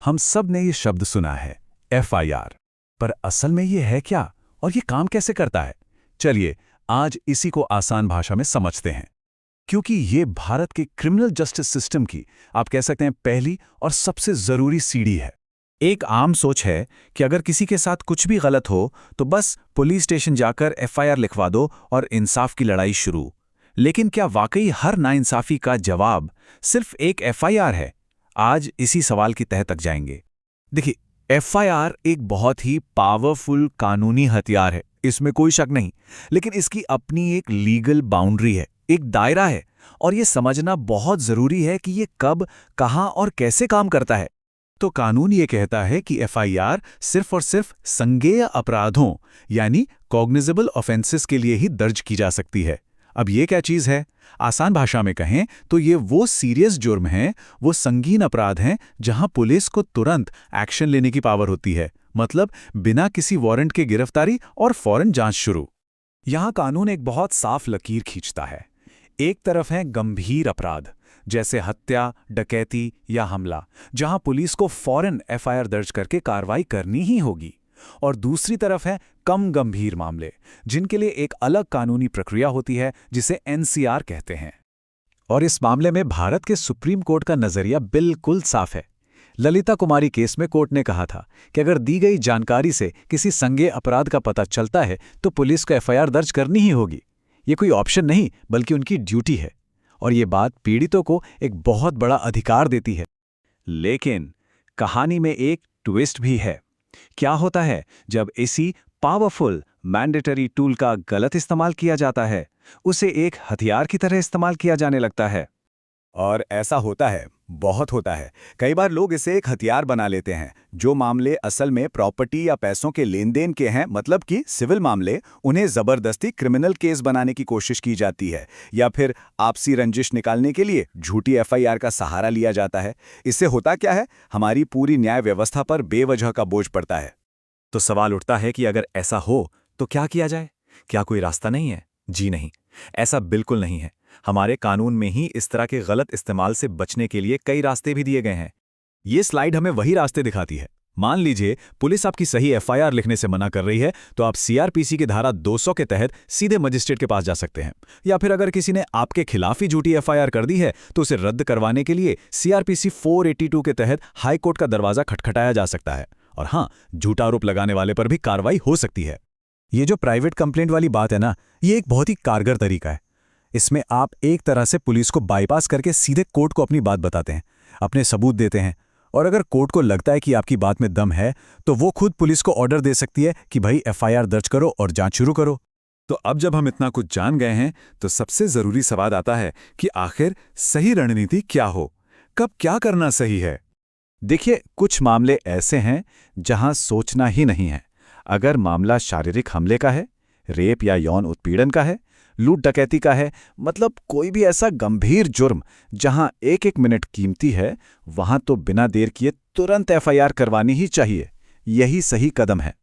हम सब ने ये शब्द सुना है, एफआईआर। पर असल में ये है क्या और ये काम कैसे करता है? चलिए आज इसी को आसान भाषा में समझते हैं, क्योंकि ये भारत के क्रिमिनल जस्टिस सिस्टम की, आप कह सकते हैं, पहली और सबसे जरूरी सीढ़ी है। एक आम सोच है कि अगर किसी के साथ कुछ भी गलत हो तो बस पुलिस स्टेशन जाकर एफआईआर लिखवा दो और इंसाफ की लड़ाई शुरू। लेकिन क्या वाकई हर नाइंसाफी का जवाब सिर्फ एक एफआईआर है? आज इसी सवाल की तह तक जाएंगे। देखिए, एफआईआर एक बहुत ही पावरफुल कानूनी हथियार है, इसमें कोई शक नहीं। लेकिन इसकी अपनी एक लीगल बाउंड्री है, एक दायरा है, और यह समझना बहुत जरूरी है कि ये कब, कहां और कैसे काम करता है। तो कानून ये कहता है कि एफआईआर सिर्फ और सिर्फ संज्ञेय अपराधों यानी कॉग्निजेबल ऑफेंसेस के लिए ही दर्ज की जा सकती है। अब ये क्या चीज़ है? आसान भाषा में कहें तो ये वो सीरियस जुर्म हैं, वो संगीन अपराध हैं जहां पुलिस को तुरंत एक्शन लेने की पावर होती है, मतलब बिना किसी वारंट के गिरफ्तारी और फौरन जांच शुरू। यहां कानून एक बहुत साफ लकीर खींचता है। एक तरफ है गंभीर अपराध जैसे हत्या, डकैती या हमला, जहां पुलिस को फौरन एफआईआर दर्ज करके कार्रवाई करनी ही होगी। और दूसरी तरफ है कम गंभीर मामले, जिनके लिए एक अलग कानूनी प्रक्रिया होती है जिसे एनसीआर कहते हैं। और इस मामले में भारत के सुप्रीम कोर्ट का नजरिया बिल्कुल साफ है। ललिता कुमारी केस में कोर्ट ने कहा था कि अगर दी गई जानकारी से किसी संज्ञेय अपराध का पता चलता है तो पुलिस को एफआईआर दर्ज करनी ही होगी। ये कोई ऑप्शन नहीं, बल्कि उनकी ड्यूटी है। और ये बात पीड़ितों को एक बहुत बड़ा अधिकार देती है। लेकिन कहानी में एक ट्विस्ट भी है। क्या होता है जब इसी पावरफुल मैंडेटरी टूल का गलत इस्तेमाल किया जाता है? उसे एक हथियार की तरह इस्तेमाल किया जाने लगता है। और ऐसा होता है, बहुत होता है। कई बार लोग इसे एक हथियार बना लेते हैं। जो मामले असल में प्रॉपर्टी या पैसों के लेन देन के हैं, मतलब कि सिविल मामले, उन्हें जबरदस्ती क्रिमिनल केस बनाने की कोशिश की जाती है, या फिर आपसी रंजिश निकालने के लिए झूठी एफआईआर का सहारा लिया जाता है। इससे होता क्या है, हमारी पूरी न्याय व्यवस्था पर बेवजह का बोझ पड़ता है। तो सवाल उठता है कि अगर ऐसा हो तो क्या किया जाए? क्या कोई रास्ता नहीं है? जी नहीं, ऐसा बिल्कुल नहीं है। हमारे कानून में ही इस तरह के गलत इस्तेमाल से बचने के लिए कई रास्ते भी दिए गए हैं। ये स्लाइड हमें वही रास्ते दिखाती है। मान लीजिए पुलिस आपकी सही एफआईआर लिखने से मना कर रही है, तो आप सीआरपीसी की धारा 200 के तहत सीधे मजिस्ट्रेट के पास जा सकते हैं। या फिर अगर किसी ने आपके खिलाफ ही झूठी एफआईआर कर दी है तो उसे रद्द करवाने के लिए सीआरपीसी 482 के तहत हाईकोर्ट का दरवाजा खटखटाया जा सकता है। और हाँ, झूठा आरोप लगाने वाले पर भी कार्रवाई हो सकती है। ये जो प्राइवेट कंप्लेंट वाली बात है ना, ये एक बहुत ही कारगर तरीका है। इसमें आप एक तरह से पुलिस को बाईपास करके सीधे कोर्ट को अपनी बात बताते हैं, अपने सबूत देते हैं। और अगर कोर्ट को लगता है कि आपकी बात में दम है तो वो खुद पुलिस को ऑर्डर दे सकती है कि भाई एफआईआर दर्ज करो और जांच शुरू करो। तो अब जब हम इतना कुछ जान गए हैं तो सबसे जरूरी सवाल आता है कि आखिर सही रणनीति क्या हो, कब क्या करना सही है। देखिए, कुछ मामले ऐसे हैं जहां सोचना ही नहीं है। अगर मामला शारीरिक हमले का है, रेप या यौन उत्पीड़न का है, लूट डकैती का है, मतलब कोई भी ऐसा गंभीर जुर्म जहां एक एक मिनट कीमती है, वहां तो बिना देर किए तुरंत एफआईआर करवानी ही चाहिए। यही सही कदम है।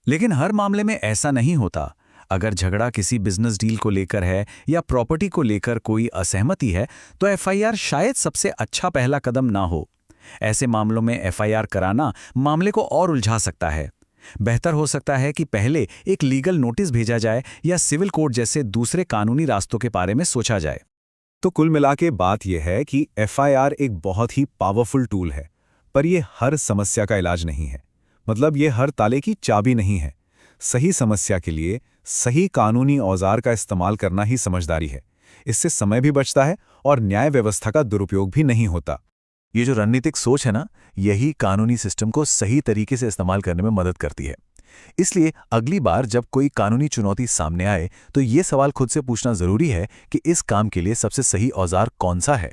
लेकिन हर मामले में ऐसा नहीं होता। अगर झगड़ा किसी बिजनेस डील को लेकर है या प्रॉपर्टी को लेकर कोई असहमति है तो एफआईआर शायद सबसे अच्छा पहला कदम ना हो। ऐसे मामलों में एफआईआर कराना मामले को और उलझा सकता है। बेहतर हो सकता है कि पहले एक लीगल नोटिस भेजा जाए या सिविल कोर्ट जैसे दूसरे कानूनी रास्तों के बारे में सोचा जाए। तो कुल मिला के बात यह है कि एफआईआर एक बहुत ही पावरफुल टूल है, पर यह हर समस्या का इलाज नहीं है। मतलब ये हर ताले की चाबी नहीं है। सही समस्या के लिए सही कानूनी औजार का इस्तेमाल करना ही समझदारी है। इससे समय भी बचता है और न्याय व्यवस्था का दुरुपयोग भी नहीं होता। ये जो रणनीतिक सोच है ना, यही कानूनी सिस्टम को सही तरीके से इस्तेमाल करने में मदद करती है। इसलिए अगली बार जब कोई कानूनी चुनौती सामने आए तो ये सवाल खुद से पूछना जरूरी है कि इस काम के लिए सबसे सही औजार कौन सा है।